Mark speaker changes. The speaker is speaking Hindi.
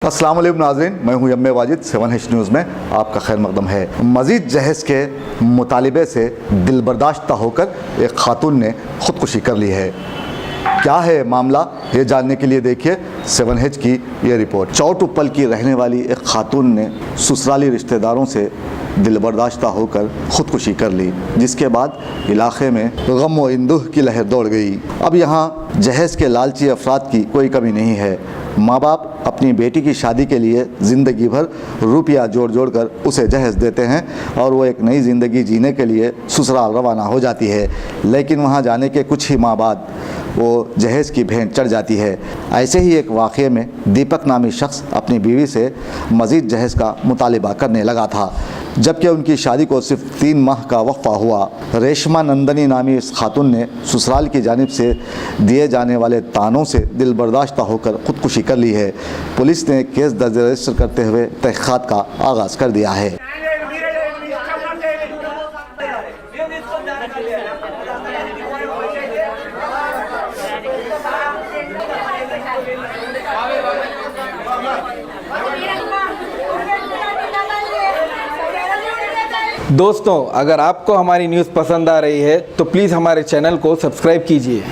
Speaker 1: अस्सलाम वालेकुम नाज़रीन, मैं हूं यम्मे वाजिद। 7H न्यूज़ में आपका खैर मकदम है। मज़ीद जहेज़ के मुतालिबे से दिलबर्दाश्त होकर एक खातून ने ख़ुदकुशी कर ली है। क्या है मामला, ये जानने के लिए देखिए 7H की ये रिपोर्ट। चौटुप्पल की रहने वाली एक खातून ने ससुराली रिश्तेदारों से दिलबर्दाश्त होकर ख़ुदकुशी कर ली, जिसके बाद इलाके में गम व इंदुह की लहर दौड़ गई। अब यहाँ जहेज़ के लालची अफराद की कोई कमी नहीं है। माँ बाप अपनी बेटी की शादी के लिए ज़िंदगी भर रुपया जोड़ कर उसे जहेज़ देते हैं और वो एक नई ज़िंदगी जीने के लिए ससुराल रवाना हो जाती है। लेकिन वहाँ जाने के कुछ ही माह बाद वो जहेज़ की भेंट चढ़ जाती है। ऐसे ही एक वाक़ये में दीपक नामी शख्स अपनी बीवी से मज़ीद जहेज़ का मुतालिबा करने लगा था, जबकि उनकी शादी को सिर्फ 3 माह का वक्फा हुआ। रेशमा नंदनी नामी इस खातून ने ससुराल की जानिब से दिए जाने वाले तानों से दिलबर्दाश्त होकर ख़ुदकुशी कर ली है। पुलिस ने केस दर्ज रजिस्टर करते हुए तहक़ीक़ात का आगाज़ कर दिया है।
Speaker 2: दोस्तों, अगर आपको हमारी न्यूज़ पसंद आ रही है तो प्लीज़ हमारे चैनल को सब्सक्राइब कीजिए।